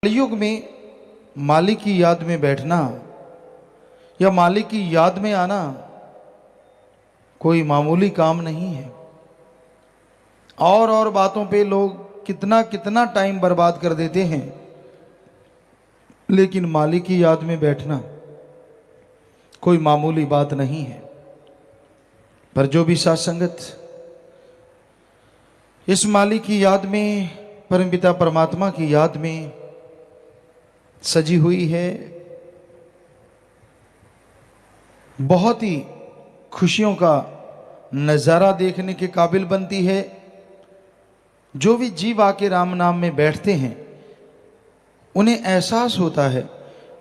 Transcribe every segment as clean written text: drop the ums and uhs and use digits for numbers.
कलयुग में मालिक की याद में बैठना या मालिक की याद में आना कोई मामूली काम नहीं है। और बातों पे लोग कितना कितना टाइम बर्बाद कर देते हैं, लेकिन मालिक की याद में बैठना कोई मामूली बात नहीं है। पर जो भी सात्संगत इस मालिक की याद में, परमपिता परमात्मा की याद में सजी हुई है, बहुत ही खुशियों का नज़ारा देखने के काबिल बनती है। जो भी जीव आके राम नाम में बैठते हैं उन्हें एहसास होता है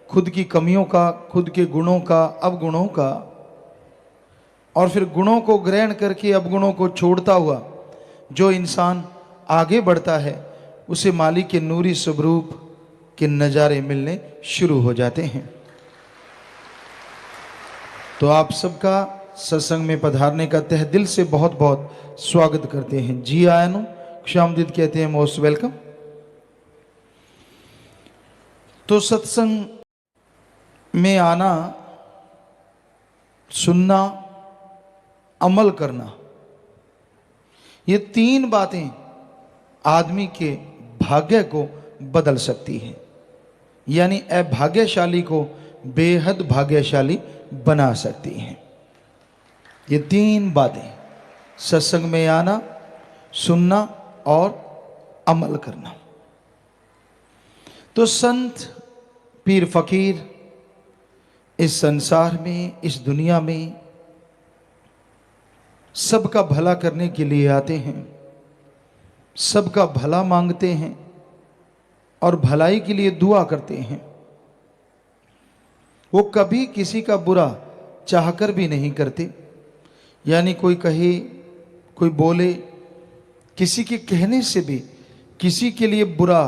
खुद की कमियों का, खुद के गुणों का, अवगुणों का, और फिर गुणों को ग्रहण करके अवगुणों को छोड़ता हुआ जो इंसान आगे बढ़ता है उसे मालिक के नूरी स्वरूप के नज़ारे मिलने शुरू हो जाते हैं। तो आप सबका सत्संग में पधारने का तहे दिल से बहुत बहुत स्वागत करते हैं। जी आयनो क्षामदीद कहते हैं, मोस्ट वेलकम। तो सत्संग में आना, सुनना, अमल करना, ये तीन बातें आदमी के भाग्य को बदल सकती हैं, यानी अभाग्यशाली को बेहद भाग्यशाली बना सकती हैं। ये तीन बातें, सत्संग में आना, सुनना और अमल करना। तो संत, पीर, फकीर इस संसार में, इस दुनिया में सबका भला करने के लिए आते हैं, सबका भला मांगते हैं और भलाई के लिए दुआ करते हैं। वो कभी किसी का बुरा चाहकर भी नहीं करते, यानी कोई कहे, कोई बोले, किसी के कहने से भी किसी के लिए बुरा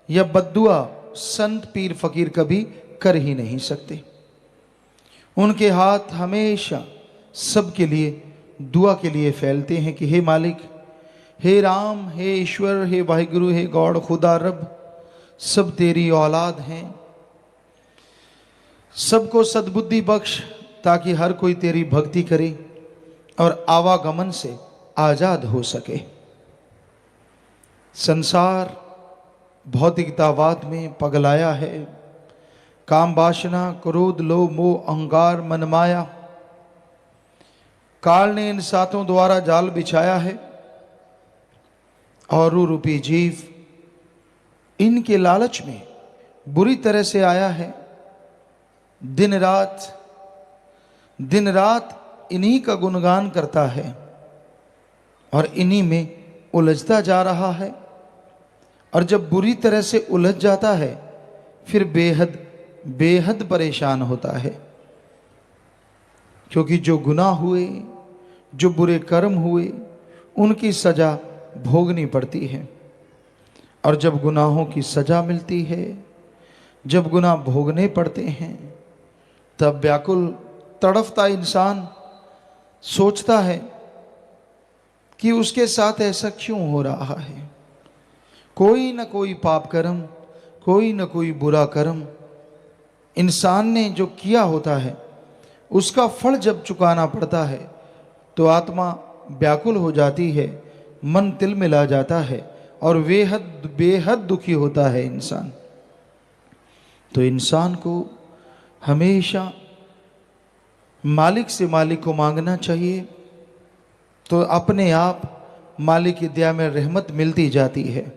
या बद्दुआ संत, पीर, फकीर कभी कर ही नहीं सकते। उनके हाथ हमेशा सबके लिए दुआ के लिए फैलते हैं कि हे मालिक, हे राम, हे ईश्वर, हे वाहिगुरु, हे गॉड, खुदा रब, सब तेरी औलाद हैं, सबको सद्बुद्धि बख्श ताकि हर कोई तेरी भक्ति करे और आवागमन से आजाद हो सके। संसार भौतिकतावाद में पगलाया है। काम, वासना, क्रोध, लोभ, मोह, अहंकार, मनमाया, काल ने इन सातों द्वारा जाल बिछाया है और रूपी जीव इनके लालच में बुरी तरह से आया है। दिन रात इन्हीं का गुणगान करता है और इन्हीं में उलझता जा रहा है। और जब बुरी तरह से उलझ जाता है फिर बेहद बेहद परेशान होता है, क्योंकि जो गुनाह हुए, जो बुरे कर्म हुए, उनकी सजा भोगनी पड़ती है। और जब गुनाहों की सजा मिलती है, जब गुनाह भोगने पड़ते हैं, तब व्याकुल तड़फता इंसान सोचता है कि उसके साथ ऐसा क्यों हो रहा है। कोई न कोई पाप कर्म, कोई न कोई बुरा कर्म इंसान ने जो किया होता है, उसका फल जब चुकाना पड़ता है तो आत्मा व्याकुल हो जाती है, मन तिल मिला जाता है और बेहद बेहद दुखी होता है इंसान। तो इंसान को हमेशा मालिक से मालिक को मांगना चाहिए, तो अपने आप मालिक की दया में रहमत मिलती जाती है।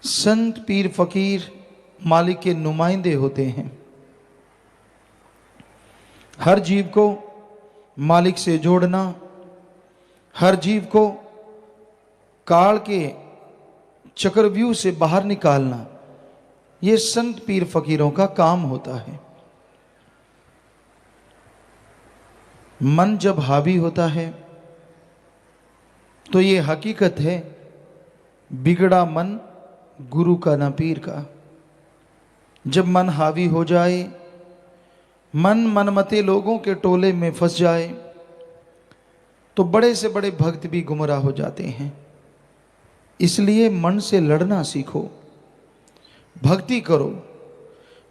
संत, पीर, फकीर मालिक के नुमाइंदे होते हैं। हर जीव को मालिक से जोड़ना, हर जीव को काल के चक्रव्यूह से बाहर निकालना, ये संत, पीर, फकीरों का काम होता है। मन जब हावी होता है तो ये हकीकत है, बिगड़ा मन गुरु का न पीर का। जब मन हावी हो जाए, मन मनमते लोगों के टोले में फंस जाए, तो बड़े से बड़े भक्त भी गुमराह हो जाते हैं। इसलिए मन से लड़ना सीखो, भक्ति करो,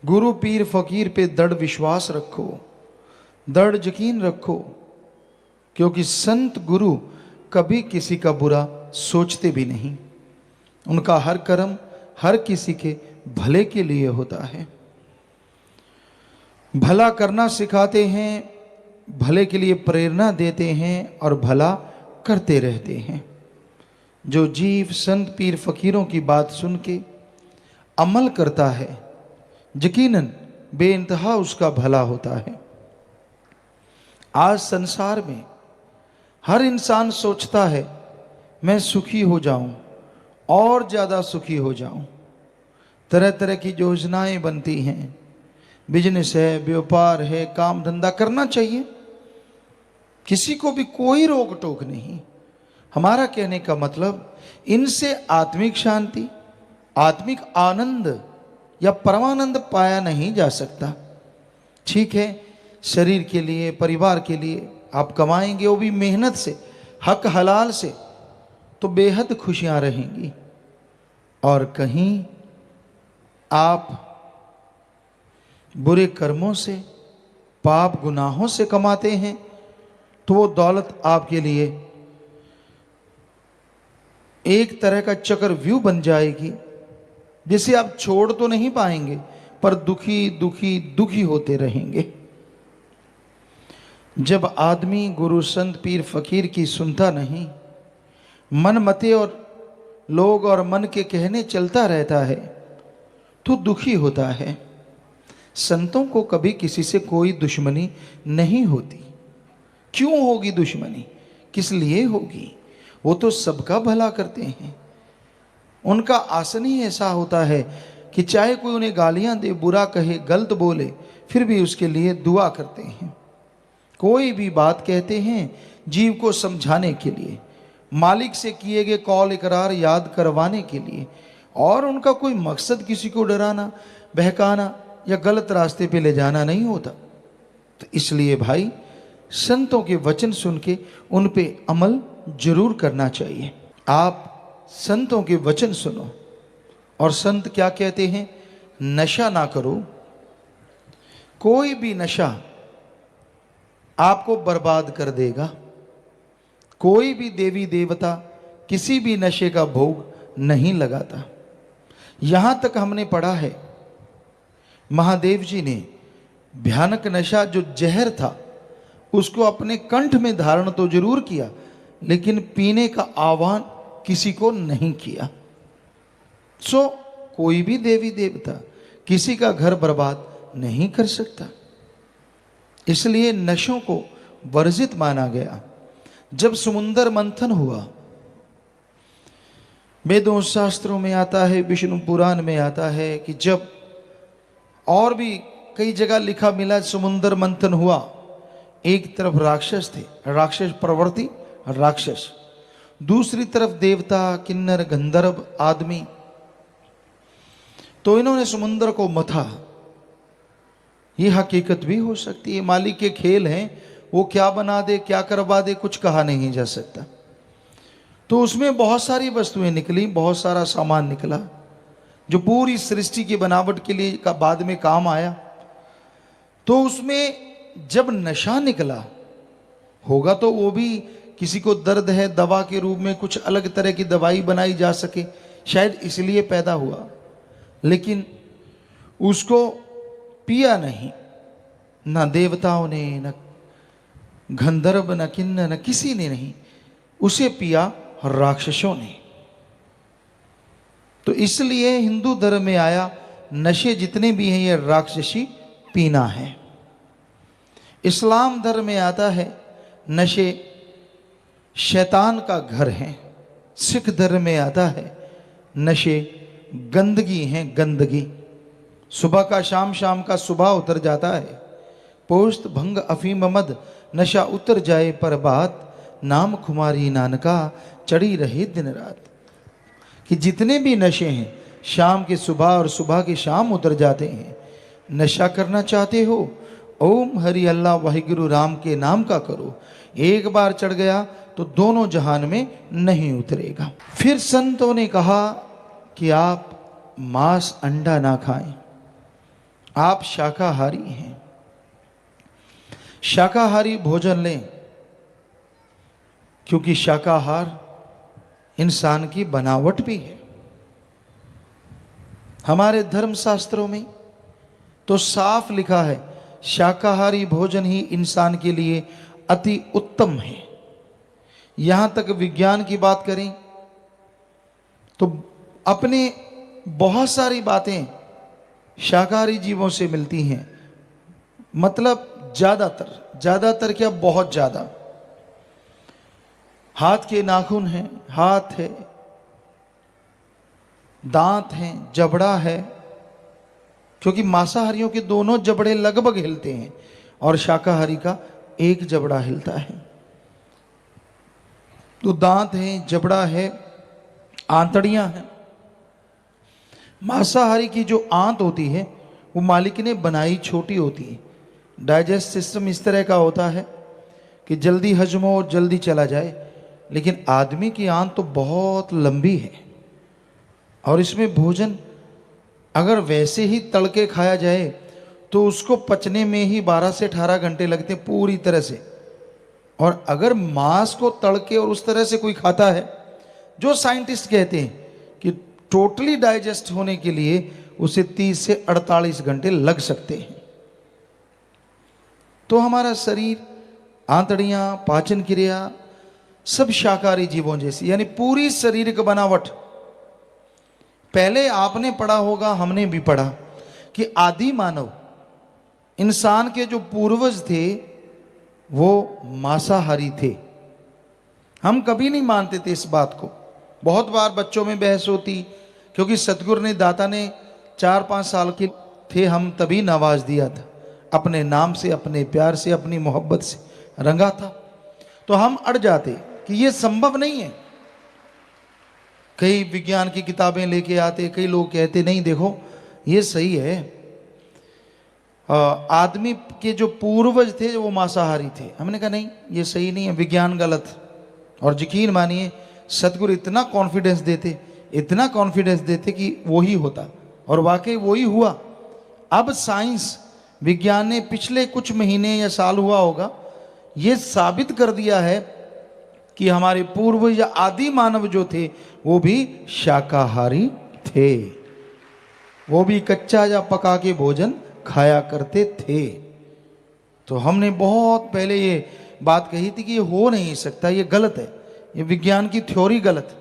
गुरु पीर फकीर पे दृढ़ विश्वास रखो, दृढ़ यकीन रखो, क्योंकि संत गुरु कभी किसी का बुरा सोचते भी नहीं। उनका हर कर्म हर किसी के भले के लिए होता है। भला करना सिखाते हैं, भले के लिए प्रेरणा देते हैं और भला करते रहते हैं। जो जीव संत पीर फकीरों की बात सुन के अमल करता है, यकीनन बेइंतहा उसका भला होता है। आज संसार में हर इंसान सोचता है मैं सुखी हो जाऊं और ज़्यादा सुखी हो जाऊं। तरह तरह की योजनाएं बनती हैं, बिजनेस है, व्यापार है, काम धंधा करना चाहिए, किसी को भी कोई रोक टोक नहीं। हमारा कहने का मतलब इनसे आत्मिक शांति, आत्मिक आनंद या परमानंद पाया नहीं जा सकता। ठीक है, शरीर के लिए, परिवार के लिए आप कमाएंगे, वो भी मेहनत से, हक हलाल से, तो बेहद खुशियां रहेंगी। और कहीं आप बुरे कर्मों से, पाप गुनाहों से कमाते हैं, तो वो दौलत आपके लिए एक तरह का चक्रव्यूह बन जाएगी, जिसे आप छोड़ तो नहीं पाएंगे, पर दुखी दुखी दुखी होते रहेंगे। जब आदमी गुरु संत पीर फकीर की सुनता नहीं, मन मते और लोग और मन के कहने चलता रहता है, तो दुखी होता है। संतों को कभी किसी से कोई दुश्मनी नहीं होती। क्यों होगी दुश्मनी? किस लिए होगी? वो तो सबका भला करते हैं। उनका आसन ही ऐसा होता है कि चाहे कोई उन्हें गालियां दे, बुरा कहे, गलत बोले, फिर भी उसके लिए दुआ करते हैं। कोई भी बात कहते हैं जीव को समझाने के लिए, मालिक से किए गए कौल इकरार याद करवाने के लिए, और उनका कोई मकसद किसी को डराना, बहकाना या गलत रास्ते पे ले जाना नहीं होता। तो इसलिए भाई, संतों के वचन सुन के उन पे अमल जरूर करना चाहिए। आप संतों के वचन सुनो। और संत क्या कहते हैं? नशा ना करो। कोई भी नशा आपको बर्बाद कर देगा। कोई भी देवी देवता किसी भी नशे का भोग नहीं लगाता। यहां तक हमने पढ़ा है, महादेव जी ने भयानक नशा जो जहर था उसको अपने कंठ में धारण तो जरूर किया, लेकिन पीने का आह्वान किसी को नहीं किया। सो कोई भी देवी देवता किसी का घर बर्बाद नहीं कर सकता। इसलिए नशों को वर्जित माना गया। जब समुद्र मंथन हुआ, वेदों शास्त्रों में आता है, विष्णु पुराण में आता है कि जब, और भी कई जगह लिखा मिला, समुद्र मंथन हुआ, एक तरफ राक्षस थे, राक्षस प्रवृत्ति राक्षस, दूसरी तरफ देवता, किन्नर, गंधर्व आदमी। तो इन्होंने समुद्र को मथा। ये हकीकत भी हो सकती है, मालिक के खेल हैं, वो क्या बना दे, क्या करवा दे, कुछ कहा नहीं जा सकता। तो उसमें बहुत सारी वस्तुएं निकली, बहुत सारा सामान निकला, जो पूरी सृष्टि की बनावट के लिए का बाद में काम आया। तो उसमें जब नशा निकला होगा, तो वो भी किसी को दर्द है, दवा के रूप में कुछ अलग तरह की दवाई बनाई जा सके, शायद इसलिए पैदा हुआ। लेकिन उसको पिया नहीं, ना देवताओं ने, न गंधर्व, न किन्नर, न किसी ने नहीं, उसे पिया राक्षसों ने। तो इसलिए हिंदू धर्म में आया, नशे जितने भी हैं ये राक्षसी पीना है। इस्लाम धर्म में आता है, नशे शैतान का घर है। सिख धर्म में आता है, नशे गंदगी हैं, गंदगी। सुबह का शाम, शाम का सुबह उतर जाता है। पोस्त भंग अफीम मद नशा उतर जाए पर बात, नाम खुमारी नानका चढ़ी रहे दिन रात। कि जितने भी नशे हैं, शाम के सुबह और सुबह के शाम उतर जाते हैं। नशा करना चाहते हो, ओम हरि अल्लाह वाहिगुरु राम के नाम का करो। एक बार चढ़ गया तो दोनों जहान में नहीं उतरेगा। फिर संतों ने कहा कि आप मांस अंडा ना खाएं, आप शाकाहारी हैं, शाकाहारी भोजन लें, क्योंकि शाकाहार इंसान की बनावट भी है। हमारे धर्म शास्त्रों में तो साफ लिखा है शाकाहारी भोजन ही इंसान के लिए अति उत्तम है। यहां तक विज्ञान की बात करें तो अपने बहुत सारी बातें शाकाहारी जीवों से मिलती हैं, मतलब ज्यादातर क्या, बहुत ज्यादा। हाथ के नाखून हैं, हाथ है, दांत हैं, जबड़ा है, क्योंकि मांसाहारियों के दोनों जबड़े लगभग हिलते हैं और शाकाहारी का एक जबड़ा हिलता है। तो दांत हैं, जबड़ा है, आंतड़ियां हैं। मांसाहारी की जो आंत होती है वो मालिक ने बनाई छोटी होती है। डाइजेस्ट सिस्टम इस तरह का होता है कि जल्दी हजम हो, जल्दी चला जाए, लेकिन आदमी की आंत तो बहुत लंबी है और इसमें भोजन अगर वैसे ही तड़के खाया जाए तो उसको पचने में ही 12 से 18 घंटे लगते हैं पूरी तरह से। और अगर मांस को तड़के और उस तरह से कोई खाता है, जो साइंटिस्ट कहते हैं कि टोटली डाइजेस्ट होने के लिए उसे 30 से 48 घंटे लग सकते हैं। तो हमारा शरीर, आंतड़ियां, पाचन क्रिया सब शाकाहारी जीवों जैसी, यानी पूरी शारीरिक बनावट। पहले आपने पढ़ा होगा, हमने भी पढ़ा कि आदि मानव, इंसान के जो पूर्वज थे वो मांसाहारी थे। हम कभी नहीं मानते थे इस बात को। बहुत बार बच्चों में बहस होती, क्योंकि सतगुरु ने, दाता ने 4-5 साल के थे हम तभी नवाज दिया था, अपने नाम से, अपने प्यार से, अपनी मोहब्बत से रंगा था। तो हम अड़ जाते कि ये संभव नहीं है। कई विज्ञान की किताबें लेके आते, कई लोग कहते नहीं देखो ये सही है, आदमी के जो पूर्वज थे वो मांसाहारी थे। हमने कहा नहीं, ये सही नहीं है, विज्ञान गलत। और यकीन मानिए सतगुरु इतना कॉन्फिडेंस देते कि वही होता, और वाकई वही हुआ। अब साइंस, विज्ञान ने पिछले कुछ महीने या साल हुआ होगा, ये साबित कर दिया है कि हमारे पूर्वज या आदि मानव जो थे वो भी शाकाहारी थे, वो भी कच्चा या पका के भोजन खाया करते थे। तो हमने बहुत पहले ये बात कही थी कि ये हो नहीं सकता, ये गलत है, ये विज्ञान की थ्योरी गलत।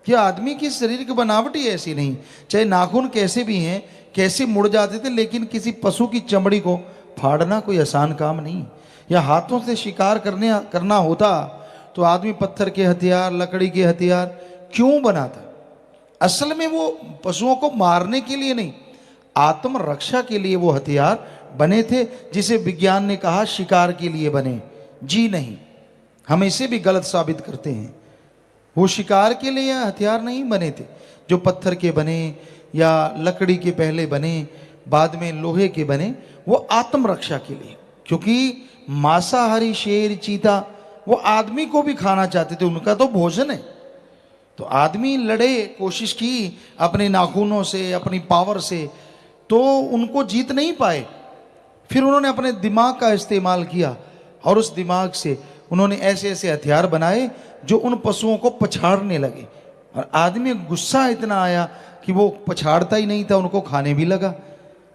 कि आदमी की शरीर की बनावट ही ऐसी नहीं, चाहे नाखून कैसे भी हैं, कैसे मुड़ जाते थे, लेकिन किसी पशु की चमड़ी को फाड़ना कोई आसान काम नहीं। या हाथों से शिकार करना होता तो आदमी पत्थर के हथियार, लकड़ी के हथियार क्यों बनाता? असल में वो पशुओं को मारने के लिए नहीं, आत्मरक्षा के लिए वो हथियार बने थे, जिसे विज्ञान ने कहा शिकार के लिए बने। जी नहीं, हम इसे भी गलत साबित करते हैं। वो शिकार के लिए हथियार नहीं बने थे, जो पत्थर के बने या लकड़ी के पहले बने, बाद में लोहे के बने, वो आत्मरक्षा के लिए। क्योंकि मांसाहारी शेर, चीता वो आदमी को भी खाना चाहते थे, उनका तो भोजन है। तो आदमी लड़े, कोशिश की अपने नाखूनों से, अपनी पावर से, तो उनको जीत नहीं पाए। फिर उन्होंने अपने दिमाग का इस्तेमाल किया और उस दिमाग से उन्होंने ऐसे ऐसे हथियार बनाए जो उन पशुओं को पछाड़ने लगे। और आदमी गुस्सा इतना आया कि वो पछाड़ता ही नहीं था, उनको खाने भी लगा।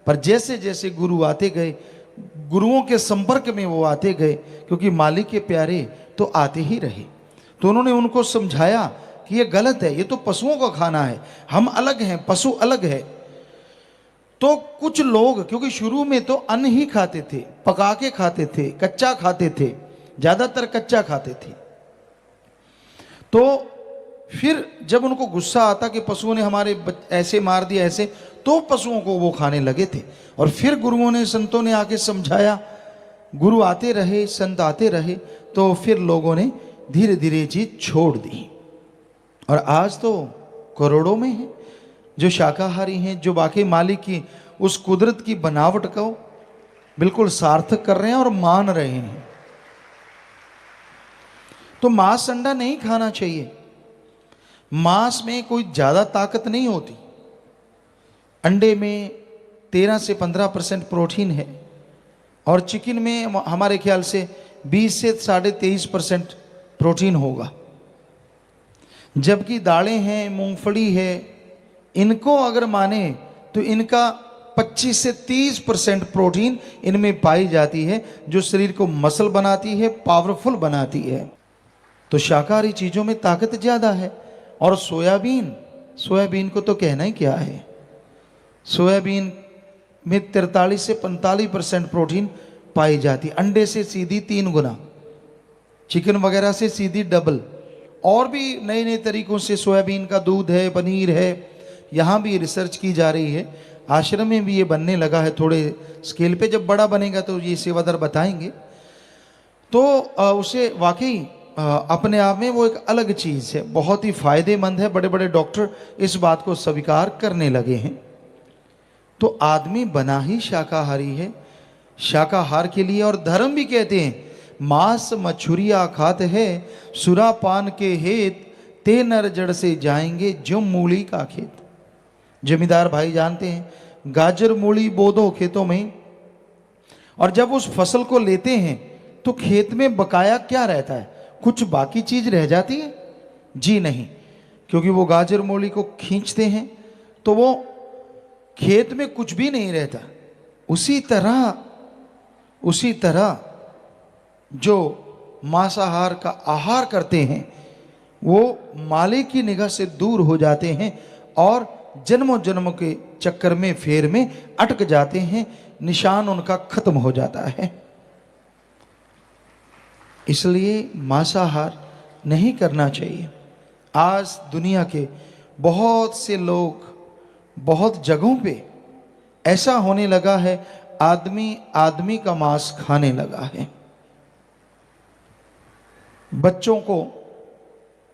पर जैसे जैसे गुरु आते गए, गुरुओं के संपर्क में वो आते गए, क्योंकि मालिक के प्यारे तो आते ही रहे, तो उन्होंने उनको समझाया कि ये गलत है, ये तो पशुओं का खाना है, हम अलग हैं, पशु अलग है। तो कुछ लोग, क्योंकि शुरू में तो अन्न ही खाते थे, पका के खाते थे, कच्चा खाते थे, ज्यादातर कच्चा खाते थे। तो फिर जब उनको गुस्सा आता कि पशुओं ने हमारे ऐसे मार दिया, ऐसे, तो पशुओं को वो खाने लगे थे। और फिर गुरुओं ने, संतों ने आके समझाया, गुरु आते रहे, संत आते रहे, तो फिर लोगों ने धीरे धीरे चीज छोड़ दी। और आज तो करोड़ों में है जो शाकाहारी हैं, जो वाकई मालिक की उस कुदरत की बनावट को बिल्कुल सार्थक कर रहे हैं और मान रहे हैं। तो मांस अंडा नहीं खाना चाहिए। मांस में कोई ज़्यादा ताकत नहीं होती। अंडे में 13 से 15% प्रोटीन है और चिकन में हमारे ख्याल से 20 से 23.5% प्रोटीन होगा। जबकि दालें हैं, मूंगफली है, इनको अगर माने तो इनका 25 से 30% प्रोटीन इनमें पाई जाती है, जो शरीर को मसल बनाती है, पावरफुल बनाती है। तो शाकाहारी चीज़ों में ताकत ज़्यादा है। और सोयाबीन को तो कहना ही क्या है। सोयाबीन में 43 से 45% प्रोटीन पाई जाती है, अंडे से सीधी 3 गुना, चिकन वगैरह से सीधी डबल। और भी नए नए तरीकों से सोयाबीन का दूध है, पनीर है, यहाँ भी रिसर्च की जा रही है। आश्रम में भी ये बनने लगा है थोड़े स्केल पे। जब बड़ा बनेगा तो ये सेवादार बताएंगे। तो उसे वाकई अपने आप में वो एक अलग चीज़ है, बहुत ही फायदेमंद है। बड़े बड़े डॉक्टर इस बात को स्वीकार करने लगे हैं। तो आदमी बना ही शाकाहारी है, शाकाहार के लिए। और धर्म भी कहते हैं, मांस मछुरिया खात है, सुरापान के हेत ते नर जड़ से जाएंगे जो मूली का खेत। जमींदार भाई जानते हैं, गाजर मूली बो दो खेतों में, और जब उस फसल को लेते हैं तो खेत में बकाया क्या रहता है? कुछ बाकी चीज रह जाती है? जी नहीं, क्योंकि वो गाजर मूली को खींचते हैं तो वो खेत में कुछ भी नहीं रहता। उसी तरह जो मांसाहार का आहार करते हैं वो मालिक की निगाह से दूर हो जाते हैं और जन्मों जन्मों के चक्कर में, फेर में अटक जाते हैं, निशान उनका खत्म हो जाता है। इसलिए मांसाहार नहीं करना चाहिए। आज दुनिया के बहुत से लोग, बहुत जगहों पे ऐसा होने लगा है, आदमी का मांस खाने लगा है। बच्चों को,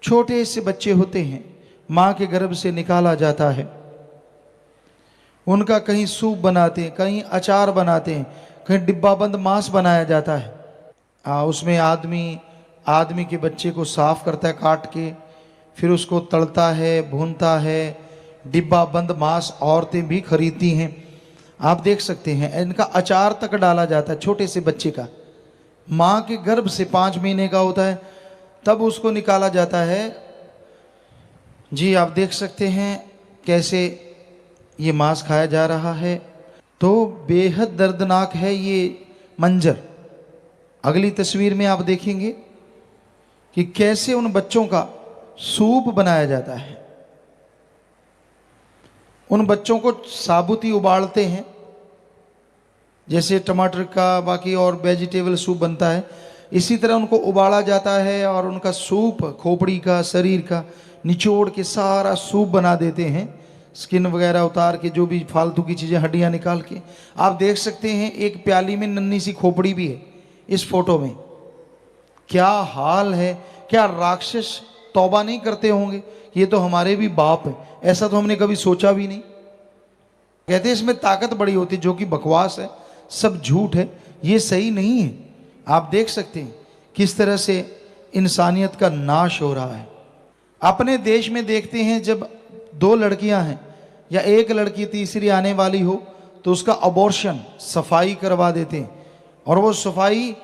छोटे से बच्चे होते हैं, माँ के गर्भ से निकाला जाता है, उनका कहीं सूप बनाते हैं, कहीं अचार बनाते हैं, कहीं डिब्बाबंद मांस बनाया जाता है। उसमें आदमी के बच्चे को साफ करता है काट के, फिर उसको तलता है, भूनता है। डिब्बा बंद मांस औरतें भी खरीदती हैं, आप देख सकते हैं। इनका अचार तक डाला जाता है छोटे से बच्चे का। माँ के गर्भ से 5 महीने का होता है तब उसको निकाला जाता है। जी आप देख सकते हैं कैसे ये मांस खाया जा रहा है। तो बेहद दर्दनाक है ये मंजर। अगली तस्वीर में आप देखेंगे कि कैसे उन बच्चों का सूप बनाया जाता है। उन बच्चों को साबुत ही उबालते हैं, जैसे टमाटर का बाकी और वेजिटेबल सूप बनता है, इसी तरह उनको उबाला जाता है और उनका सूप, खोपड़ी का, शरीर का निचोड़ के सारा सूप बना देते हैं, स्किन वगैरह उतार के, जो भी फालतू की चीज़ें, हड्डियाँ निकाल के। आप देख सकते हैं एक प्याली में नन्ही सी खोपड़ी भी है इस फोटो में। क्या हाल है! क्या राक्षस तौबा नहीं करते होंगे? ये तो हमारे भी बाप है, ऐसा तो हमने कभी सोचा भी नहीं। कहते हैं इसमें ताकत बड़ी होती है, जो कि बकवास है, सब झूठ है, ये सही नहीं है। आप देख सकते हैं किस तरह से इंसानियत का नाश हो रहा है। अपने देश में देखते हैं, जब 2 लड़कियां हैं या एक लड़की तीसरी आने वाली हो तो उसका अबॉर्शन, सफाई करवा देते हैं, और वो सफाई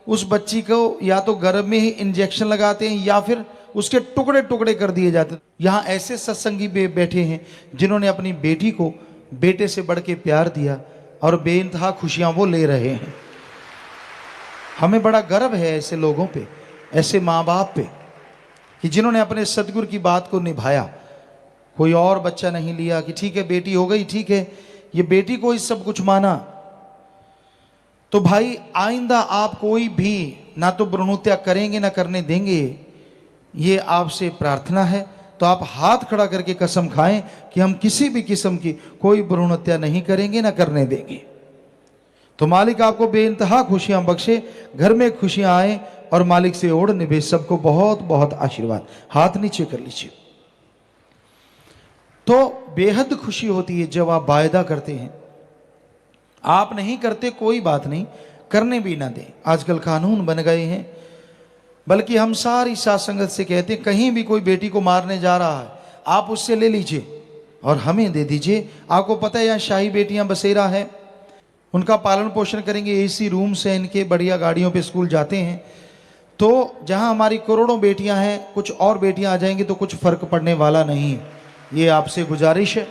उस बच्ची को या तो गर्भ में ही इंजेक्शन लगाते हैं या फिर उसके टुकड़े टुकड़े कर दिए जाते हैं। यहाँ ऐसे सत्संगी बैठे हैं जिन्होंने अपनी बेटी को बेटे से बढ़ के प्यार दिया और बेइंतहा खुशियां वो ले रहे हैं। हमें बड़ा गर्व है ऐसे लोगों पे, ऐसे माँ बाप पे, कि जिन्होंने अपने सदगुरु की बात को निभाया। कोई और बच्चा नहीं लिया कि ठीक है बेटी हो गई, ठीक है, ये बेटी को ही सब कुछ माना। तो भाई आइंदा आप कोई भी ना तो भ्रूण हत्या करेंगे ना करने देंगे, ये आपसे प्रार्थना है। तो आप हाथ खड़ा करके कसम खाएं कि हम किसी भी किस्म की कोई भ्रूण हत्या नहीं करेंगे ना करने देंगे। तो मालिक आपको बेइंतहा खुशियां बख्शे, घर में खुशियां आए और मालिक से ओढ़ निभे। सबको बहुत बहुत आशीर्वाद। हाथ नीचे कर लीजिए। तो बेहद खुशी होती है जब आप वायदा करते हैं। आप नहीं करते कोई बात नहीं, करने भी ना दें। आजकल कानून बन गए हैं, बल्कि हम सारी साथ संगत से कहते हैं, कहीं भी कोई बेटी को मारने जा रहा है, आप उससे ले लीजिए और हमें दे दीजिए। आपको पता है यहाँ शाही बेटियां बसेरा है, उनका पालन पोषण करेंगे, एसी रूम से इनके बढ़िया गाड़ियों पे स्कूल जाते हैं। तो जहां हमारी करोड़ों बेटियां हैं, कुछ और बेटियां आ जाएंगी तो कुछ फर्क पड़ने वाला नहीं है। ये आपसे गुजारिश है।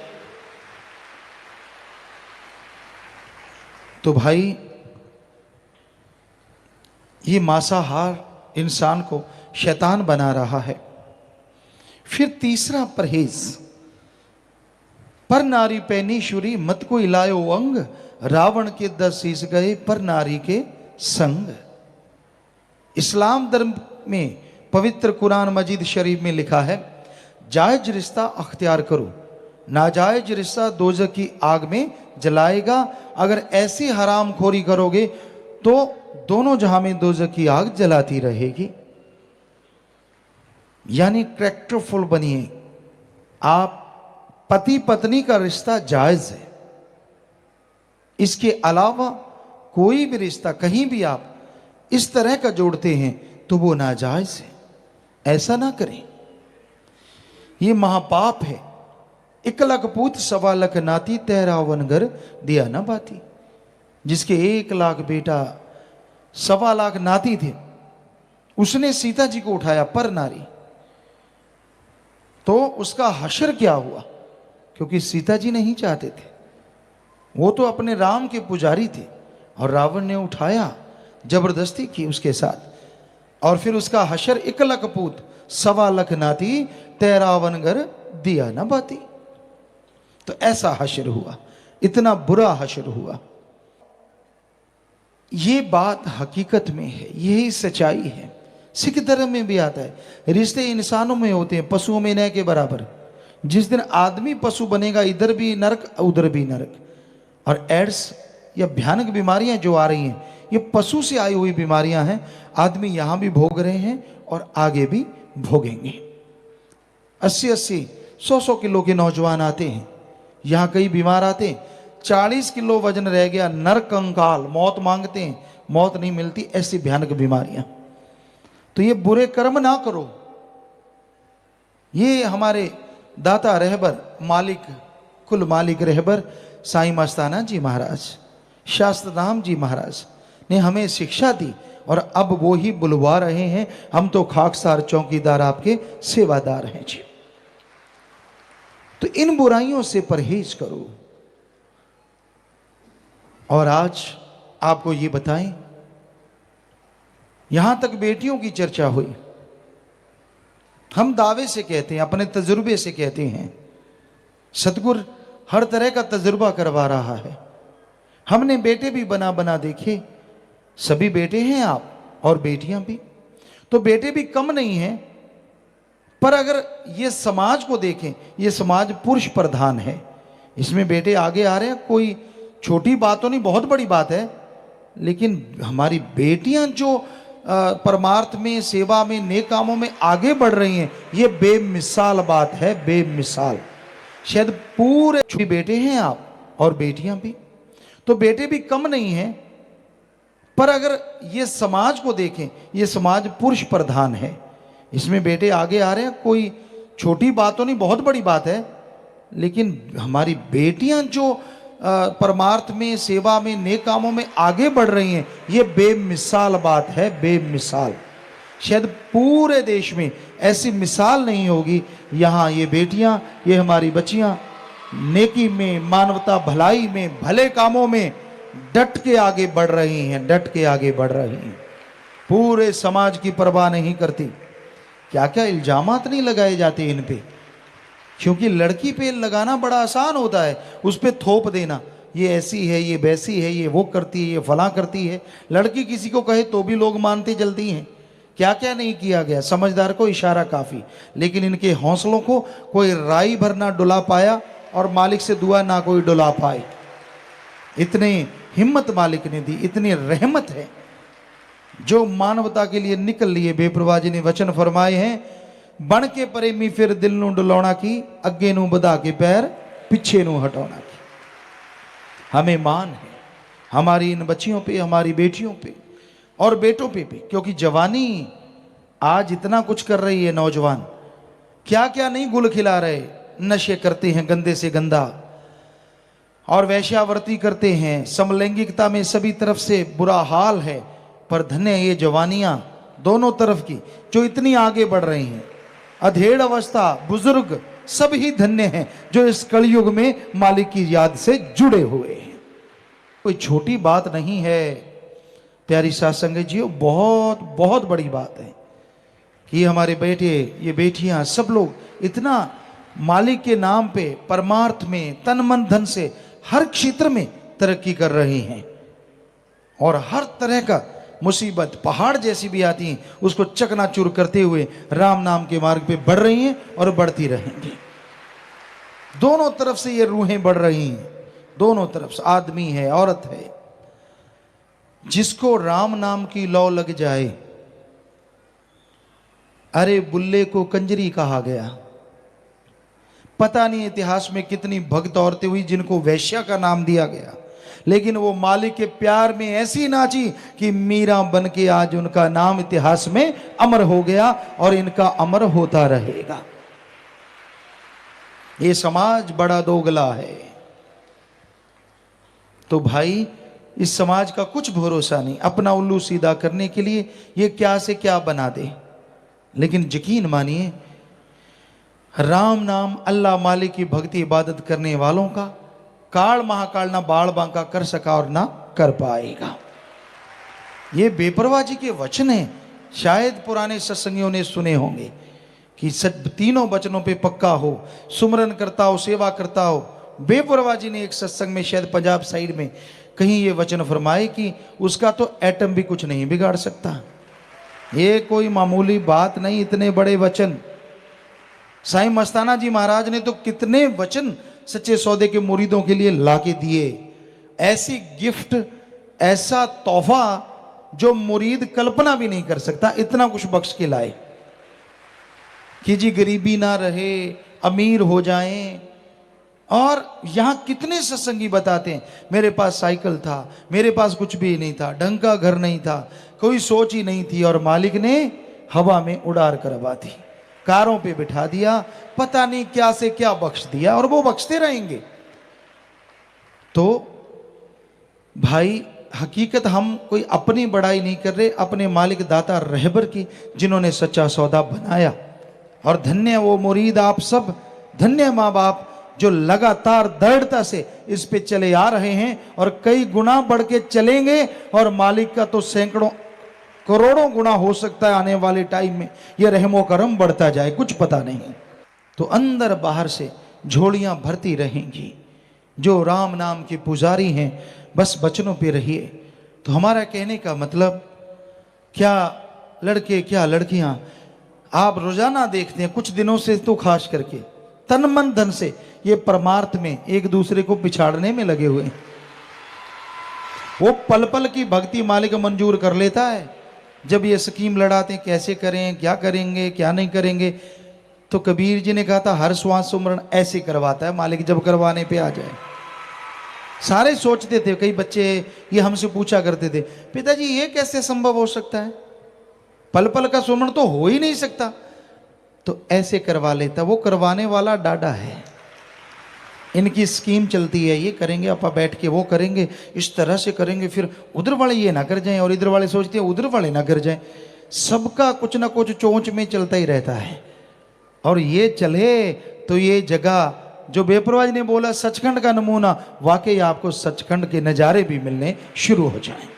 तो भाई, ये मांसाहार इंसान को शैतान बना रहा है। फिर तीसरा परहेज, पर नारी पैनीशुरी मत को इलायो अंग, रावण के 10 शीश गए पर नारी के संग। इस्लाम धर्म में पवित्र कुरान मजीद शरीफ में लिखा है, जायज रिश्ता अख्तियार करो, नाजायज रिश्ता दोजख की आग में जलाएगा। अगर ऐसी हराम खोरी करोगे तो दोनों जहां में दोजख की आग जलाती रहेगी। यानी कैरेक्टरफुल बनिए। आप पति पत्नी का रिश्ता जायज है, इसके अलावा कोई भी रिश्ता कहीं भी आप इस तरह का जोड़ते हैं तो वो नाजायज है। ऐसा ना करें, ये महापाप है। 1 लाख पूत 1.25 लाख नाती, 13 घर दिया ना बाती। जिसके 1 लाख बेटा 1.25 लाख नाती थे, उसने सीता जी को उठाया पर नारी, तो उसका हश्र क्या हुआ? क्योंकि सीता जी नहीं चाहते थे, वो तो अपने राम के पुजारी थे, और रावण ने उठाया, जबरदस्ती की उसके साथ, और फिर उसका हश्र 1 लाख पूत 1.25 लाख नाती, 13 घर दिया ना बाती। तो ऐसा हश्र हुआ, इतना बुरा हश्र हुआ। ये बात हकीकत में है, यही सच्चाई है। सिख धर्म में भी आता है, रिश्ते इंसानों में होते हैं, पशुओं में न के बराबर। जिस दिन आदमी पशु बनेगा, इधर भी नरक उधर भी नरक। और एड्स या भयानक बीमारियां जो आ रही हैं, ये पशु से आई हुई बीमारियां हैं। आदमी यहां भी भोग रहे हैं और आगे भी भोगेंगे। 80-80, 100-100 किलो के नौजवान आते हैं, यहां कई बीमार आते हैं, 40 किलो वजन रह गया, नरकंकाल, मौत मांगते हैं, मौत नहीं मिलती। ऐसी भयानक बीमारियां। तो ये बुरे कर्म ना करो। ये हमारे दाता रहबर मालिक, कुल मालिक रहबर साईं मस्ताना जी महाराज, शास्त्रधाम जी महाराज ने हमें शिक्षा दी, और अब वो ही बुलवा रहे हैं। हम तो खाकसार चौकीदार आपके सेवादार हैं जी। तो इन बुराइयों से परहेज करो। और आज आपको ये बताएं, यहां तक बेटियों की चर्चा हुई, हम दावे से कहते हैं, अपने तजुर्बे से कहते हैं, सतगुरु हर तरह का तजुर्बा करवा रहा है। हमने बेटे भी बना बना देखे, सभी बेटे हैं आप, और बेटियां भी। तो बेटे भी कम नहीं हैं, पर अगर ये समाज को देखें, ये समाज पुरुष प्रधान है, इसमें बेटे आगे आ रहे हैं। कोई छोटी बात तो नहीं, बहुत बड़ी बात है। लेकिन हमारी बेटियां जो परमार्थ में, सेवा में, नेक कामों में आगे बढ़ रही हैं, ये बेमिसाल बात है, बेमिसाल। शायद पूरे छोटे बेटे हैं आप, और बेटियां भी। तो बेटे भी कम नहीं हैं, पर अगर ये समाज को देखें, ये समाज पुरुष प्रधान है, इसमें बेटे आगे आ रहे हैं। कोई छोटी बात तो नहीं, बहुत बड़ी बात है। लेकिन हमारी बेटियां जो परमार्थ में, सेवा में, नेक कामों में आगे बढ़ रही हैं, ये बेमिसाल बात है, बेमिसाल। शायद पूरे देश में ऐसी मिसाल नहीं होगी। यहाँ ये बेटियां, ये हमारी बच्चियां नेकी में, मानवता भलाई में, भले कामों में डट के आगे बढ़ रही हैं, डट के आगे बढ़ रही हैं। पूरे समाज की परवाह नहीं करती। क्या क्या इल्जामात नहीं लगाए जाते इन पे, क्योंकि लड़की पे लगाना बड़ा आसान होता है, उस पे थोप देना, ये ऐसी है, ये वैसी है, ये वो करती है, ये फला करती है। लड़की किसी को कहे तो भी लोग मानते जल्दी हैं। क्या क्या नहीं किया गया, समझदार को इशारा काफ़ी। लेकिन इनके हौसलों को कोई राई भर ना डुला पाया, और मालिक से दुआ ना कोई डुला पाए। इतनी हिम्मत मालिक ने दी, इतनी रहमत है। जो मानवता के लिए निकल लिए, बेप्रवाह जी ने वचन फरमाए हैं, बन के प्रेमी फिर दिल नू डुलाउणा की, अगे नू बधा के पैर पिछे नू हटाउणा की। हमें मान है हमारी इन बच्चियों पे, हमारी बेटियों पे और बेटों पे भी, क्योंकि जवानी आज इतना कुछ कर रही है नौजवान, क्या क्या नहीं गुल खिला रहे, नशे करते हैं गंदे से गंदा, और वैश्यावर्ती करते हैं, समलैंगिकता में सभी तरफ से बुरा हाल है। पर धन्य ये जवानियां दोनों तरफ की जो इतनी आगे बढ़ रही हैं, अधेड़ अवस्था, बुजुर्ग, सब ही धन्य हैं जो इस कलयुग में मालिक की याद से जुड़े हुए हैं। कोई छोटी बात नहीं है प्यारी साध संगत जी, बहुत बहुत बड़ी बात है कि हमारे बेटे, ये बेटियां, सब लोग इतना मालिक के नाम पे परमार्थ में तन मन धन से हर क्षेत्र में तरक्की कर रही हैं, और हर तरह का मुसीबत पहाड़ जैसी भी आती हैं उसको चकनाचूर करते हुए राम नाम के मार्ग पे बढ़ रही हैं और बढ़ती रहेंगी। दोनों तरफ से ये रूहें बढ़ रही हैं, दोनों तरफ से, आदमी है, औरत है। जिसको राम नाम की लौ लग जाए, अरे बुल्ले को कंजरी कहा गया। पता नहीं इतिहास में कितनी भक्त औरतें हुई जिनको वैश्या का नाम दिया गया, लेकिन वो मालिक के प्यार में ऐसी नाची कि मीरा बन के आज उनका नाम इतिहास में अमर हो गया और इनका अमर होता रहेगा। ये समाज बड़ा दोगला है। तो भाई इस समाज का कुछ भरोसा नहीं, अपना उल्लू सीधा करने के लिए ये क्या से क्या बना दे। लेकिन यकीन मानिए, राम नाम अल्लाह मालिक की भक्ति इबादत करने वालों का काल महाकाल ना बाल बांका कर सका और ना कर पाएगा। ये बेपरवाह जी के वचन हैं, शायद पुराने सत्संगियों ने सुने होंगे कि तीनों वचनों पे पक्का हो, सुमरन करता हो, सेवा करता हो। बेपरवाह जी ने एक सत्संग में, शायद पंजाब साइड में, कहीं ये वचन फरमाए कि उसका तो एटम भी कुछ नहीं बिगाड़ सकता। ये कोई मामूली बात नहीं, इतने बड़े वचन। साईं मस्ताना जी महाराज ने तो कितने वचन सच्चे सौदे के मुरीदों के लिए लाके दिए। ऐसी गिफ्ट, ऐसा तोहफा जो मुरीद कल्पना भी नहीं कर सकता, इतना कुछ बख्श के लाए कि जी गरीबी ना रहे, अमीर हो जाएं। और यहां कितने सत्संगी बताते हैं, मेरे पास साइकिल था, मेरे पास कुछ भी नहीं था, ढंग का घर नहीं था, कोई सोच ही नहीं थी, और मालिक ने हवा में उड़ार करवा दी, कारों पे बिठा दिया, पता नहीं क्या से क्या बख्श दिया, और वो बख्शते रहेंगे। तो भाई हकीकत हम कोई अपनी बड़ाई नहीं कर रहे, अपने मालिक दाता रहबर की, जिन्होंने सच्चा सौदा बनाया। और धन्य वो मुरीद आप सब, धन्य माँ बाप जो लगातार दृढ़ता से इस पे चले आ रहे हैं, और कई गुना बढ़ के चलेंगे, और मालिक का तो सैकड़ों करोड़ों गुना हो सकता है आने वाले टाइम में। यह रहमो करम बढ़ता जाए, कुछ पता नहीं। तो अंदर बाहर से झोलियां भरती रहेंगी। जो राम नाम के पुजारी हैं, बस वचनों पे रहिए। तो हमारा कहने का मतलब, क्या लड़के क्या लड़कियां, आप रोजाना देखते हैं, कुछ दिनों से तो खास करके तन मन धन से ये परमार्थ में एक दूसरे को पिछाड़ने में लगे हुए हैं। वो पल पल की भक्ति मालिक मंजूर कर लेता है। जब ये स्कीम लड़ाते हैं, कैसे करें, क्या करेंगे, क्या नहीं करेंगे, तो कबीर जी ने कहा था हर श्वास सुमरण ऐसे करवाता है मालिक, जब करवाने पे आ जाए। सारे सोचते थे, कई बच्चे ये हमसे पूछा करते थे, पिताजी ये कैसे संभव हो सकता है, पल पल का सुमरण तो हो ही नहीं सकता। तो ऐसे करवा लेता, वो करवाने वाला डाडा है। इनकी स्कीम चलती है, ये करेंगे आपा बैठ के, वो करेंगे, इस तरह से करेंगे, फिर उधर वाले ये ना कर जाएं, और इधर वाले सोचते हैं उधर वाले ना कर जाएं। सबका कुछ ना कुछ चोंच में चलता ही रहता है। और ये चले तो ये जगह, जो बेपरवाह ने बोला सचखंड का नमूना, वाकई आपको सचखंड के नज़ारे भी मिलने शुरू हो जाएं।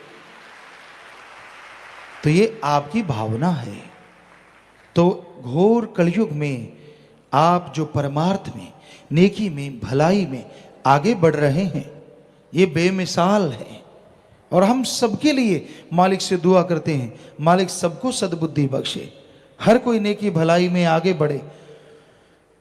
तो ये आपकी भावना है। तो घोर कलयुग में आप जो परमार्थ में, नेकी में, भलाई में आगे बढ़ रहे हैं, ये बेमिसाल है। और हम सबके लिए मालिक से दुआ करते हैं, मालिक सबको सद्बुद्धि बख्शे, हर कोई नेकी भलाई में आगे बढ़े,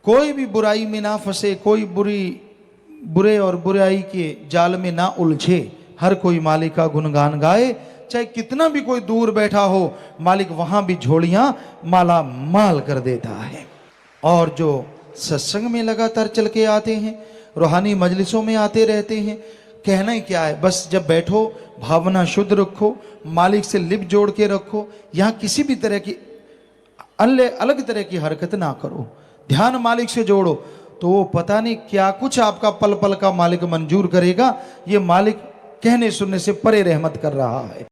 कोई भी बुराई में ना फंसे, कोई बुरे और बुराई के जाल में ना उलझे। हर कोई मालिक का गुणगान गाए, चाहे कितना भी कोई दूर बैठा हो, मालिक वहां भी झोलियां माला माल कर देता है। और जो सत्संग में लगातार चल के आते हैं, रूहानी मजलिसों में आते रहते हैं, कहना ही क्या है, बस जब बैठो भावना शुद्ध रखो, मालिक से लिप जोड़ के रखो। यहाँ किसी भी तरह की अन्य अलग तरह की हरकत ना करो, ध्यान मालिक से जोड़ो, तो वो पता नहीं क्या कुछ आपका पल पल का मालिक मंजूर करेगा। ये मालिक कहने सुनने से परे रहमत कर रहा है।